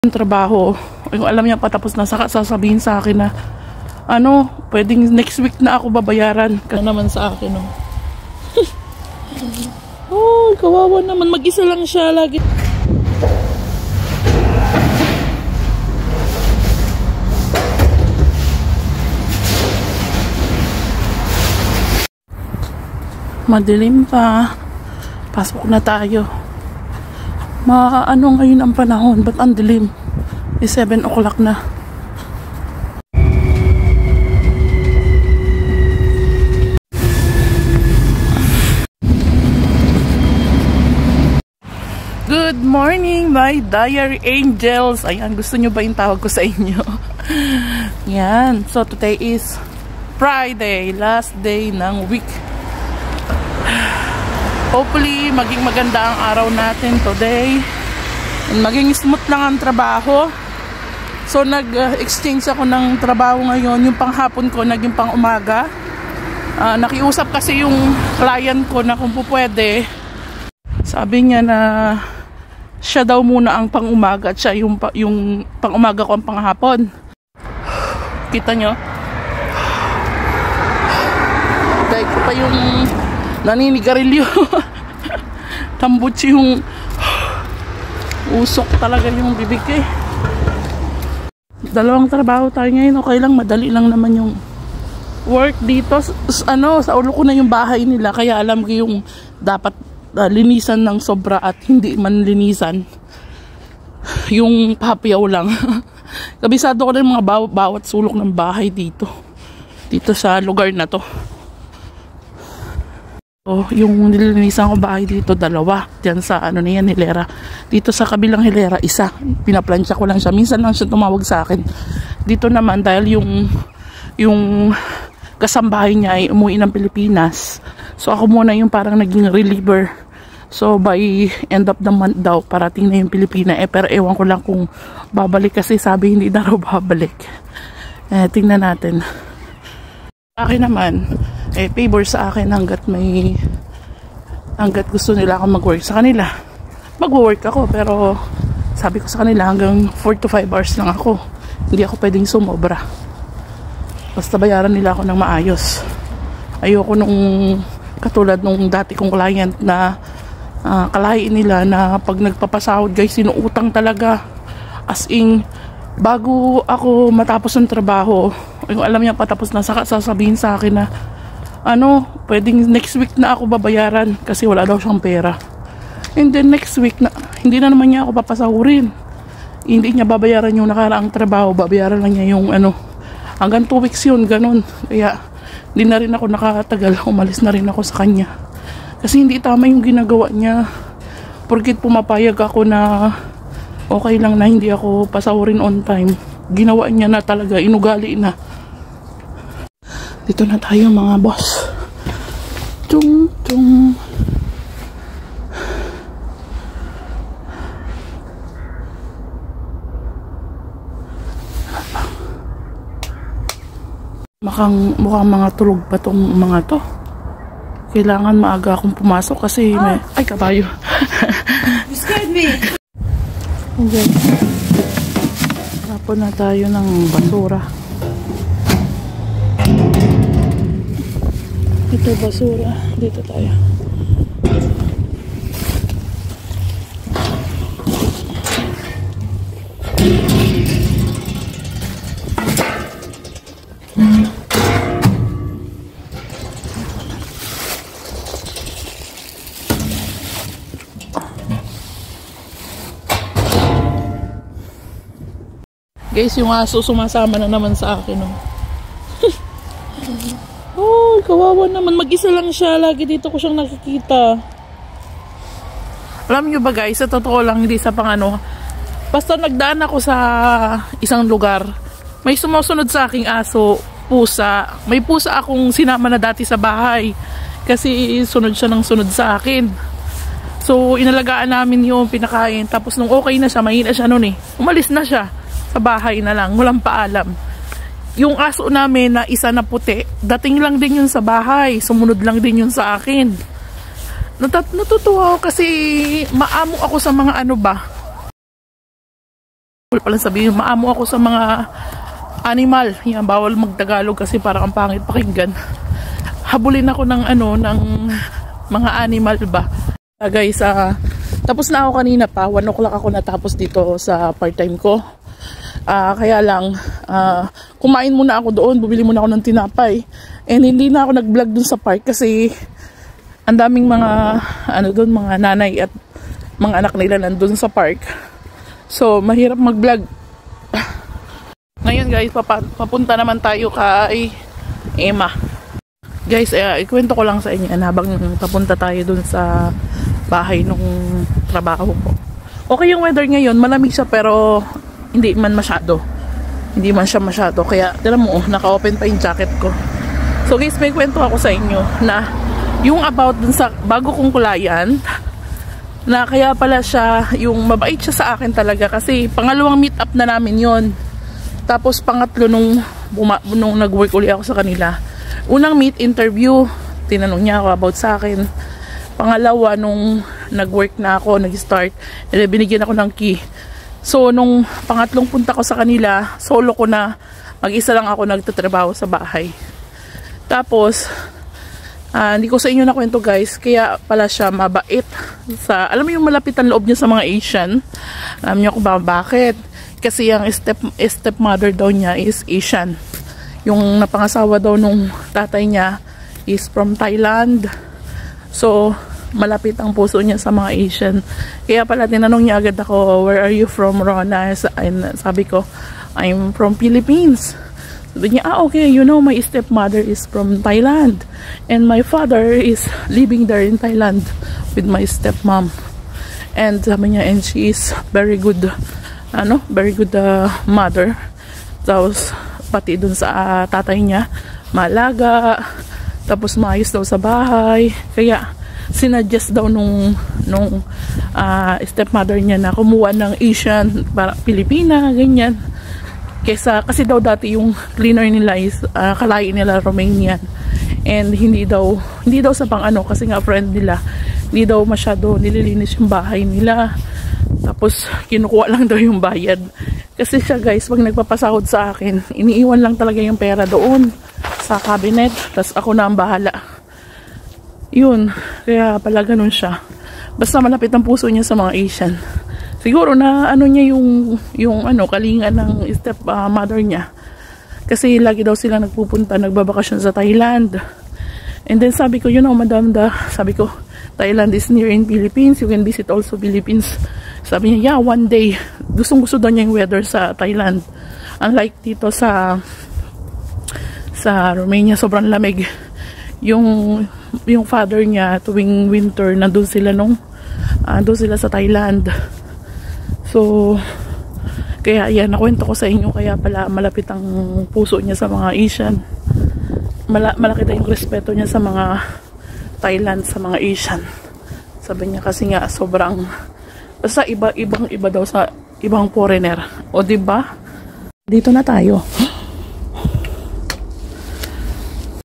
trabaho, yung alam niya patapos na, saka sasabihin sa akin na pwedeng next week na ako babayaran ka naman sa akin. Oh, kawawa naman, mag-isa lang siya lagi. Madilim pa, pasok na tayo. Ngayon ang panahon, ba't ang dilim? 7 o'clock na. Good morning, my diary angels. Ayan, gusto nyo ba yung tawag ko sa inyo? Yan, so today is Friday, last day ng week. Hopefully, maging maganda ang araw natin today. And maging smooth lang ang trabaho. So, nag-exchange ako ng trabaho ngayon. Yung panghapon ko, naging pang umaga. Nakiusap kasi yung client ko na kung pwede. Sabi niya na siya daw muna ang pang umaga at siya yung pang umaga ko ang panghapon. Kita nyo? Dahil ko pa yung naninigarilyo. Tambutsi yung usok talaga yung bibig eh. Dalawang trabaho tayo ngayon. Okay lang, madali lang naman yung work dito. Sa ulo ko na yung bahay nila, kaya alam ko yung dapat linisan ng sobra at hindi man linisan. Yung papyaw lang. Kabisado ko na yung mga bawat sulok ng bahay dito sa lugar na to. Yung nilinisan ko bahay dito, dalawa. Diyan sa hilera. Dito sa kabilang hilera, isa. Pinaplansya ko lang siya. Minsan lang siya tumawag sa akin. Dito naman, dahil yung kasambahay niya ay umuwi ng Pilipinas. So ako muna yung parang naging reliever. So by end of the month daw, parating na yung Pilipinas. Pero ewan ko lang kung babalik kasi sabi hindi na raw babalik. Tingnan natin. Akin naman, favor sa akin hanggat gusto nila ako mag-work sa kanila. Mag-work ako, pero sabi ko sa kanila hanggang 4 to 5 hours lang ako. Hindi ako pwedeng sumobra. Basta bayaran nila ako ng maayos. Ayoko nung katulad nung dati kong client na kalahin nila na pag nagpapasahod guys, sinuutang talaga. As in, bago ako matapos ng trabaho, yung alam niya patapos na, saka sasabihin sa akin na pwedeng next week na ako babayaran kasi wala daw siyang pera. And then next week na, hindi na naman niya ako papasahurin. Hindi niya babayaran yung nakaraang trabaho, babayaran lang niya yung hanggang 2 weeks yun, ganun. Kaya hindi na rin ako nakatagal, umalis na rin ako sa kanya. Kasi hindi tama yung ginagawa niya. Porkit pumapayag ako na okay lang na hindi ako pasahurin on time, ginawa niya na talaga, inugali na. Dito na tayo mga boss. Tung tung. Mukhang mga tulog pa tong mga to. Kailangan maaga akong pumasok kasi ay kabayo. You scared me. Okay. Tapon na tayo ng basura. Ito basura. Dito tayo. Guys, yung aso sumasama na naman sa akin. Oh, kawawa naman. Mag-isa lang siya. Lagi dito ko siyang nakikita. Alam nyo ba guys, sa totoo lang, hindi sa basta nagdaan ako sa isang lugar, may sumusunod sa aking aso, pusa. May pusa akong sinama na dati sa bahay. Kasi sunod siya ng sunod sa akin. So, inalagaan namin yung pinakain. Tapos nung okay na siya, mahina siya nun umalis na siya. Sa bahay na lang, walang paalam. Yung aso namin na isa na puti, dating lang din yun sa bahay, sumunod lang din yun sa akin. Natutuwa ako kasi maamo ako sa mga Bawal pala sabihin, maamo ako sa mga animal. Yan, bawal magtagalog kasi parang ang pangit pakinggan. Habulin ako ng ng mga animal ba. Guys, tapos na ako kanina pa. 1 o'clock ako natapos dito sa part-time ko. Kaya lang, kumain muna ako doon. Bumili muna ako ng tinapay. And hindi na ako nag-vlog dun sa park kasi ang daming mga doon, mga nanay at mga anak nila nandun sa park. So, mahirap mag-vlog. Ngayon guys, papunta naman tayo kay Emma. Guys, ikwento ko lang sa inyo habang papunta tayo dun sa bahay nung trabaho ko. Okay yung weather ngayon, malamig siya pero hindi man masyado. Hindi man siya masyado. Kaya, tira mo, naka-open pa yung jacket ko. So guys, may kwento ako sa inyo na yung about dun sa bago kong kulayan, na kaya pala siya, yung mabait siya sa akin talaga kasi pangalawang meet up na namin yon. Tapos pangatlo nung nag-work ulit ako sa kanila. Unang meet interview, tinanong niya ako about sa akin. Pangalawa nung nag-work na ako, nag-start, binigyan ako ng key. So nung pangatlong punta ko sa kanila, solo ko na, mag-isa lang ako nagtatrabaho sa bahay. Tapos hindi ko sa inyo nakwento guys, kaya pala siya mabait sa, alam mo yung malapit ang loob niya sa mga Asian. Alam niyo kung bakit? Kasi yung stepmother daw niya is Asian. Yung napangasawa daw nung tatay niya is from Thailand. So malapit ang puso niya sa mga Asian. Kaya pala tinanong niya agad ako, where are you from, Rona? And sabi ko, I'm from Philippines. Sabi niya, okay, you know, my stepmother is from Thailand. And my father is living there in Thailand with my stepmom. And sabi niya, and she is very good, very good mother. Tapos, pati dun sa tatay niya, malaga. Tapos, maayos daw sa bahay. Kaya, sinuggest daw nung stepmother niya na kumuha ng Asian, para Pilipina, ganyan. Kasi daw dati yung cleaner nila is kalahi nila Romanian, and hindi daw sa pang kasi nga friend nila, hindi daw masyado nililinis yung bahay nila, tapos kinukuha lang daw yung bayad. Kasi siya guys, pag nagpapasahod sa akin, iniiwan lang talaga yung pera doon sa cabinet, tapos ako na ang bahala. Yun, kaya pala ganun siya. Basta malapit ang puso niya sa mga Asian. Siguro na niya yung kalinga ng stepmother niya. Kasi lagi daw sila nagpupunta, nagbabakasyon sa Thailand. And then sabi ko, madam sabi ko, Thailand is near in Philippines. You can visit also Philippines. Sabi niya, yeah, one day. Gusto daw niya yung weather sa Thailand. Unlike dito sa Romania, sobrang lamig. Yung father niya, tuwing winter, nandun sila sa Thailand. So, kaya yan, nakwento ko sa inyo, kaya pala malapit ang puso niya sa mga Asian. Malaki na yung respeto niya sa mga Thailand, sa mga Asian. Sabi niya kasi nga, sobrang, basta iba daw sa ibang foreigner. O diba? Dito na tayo.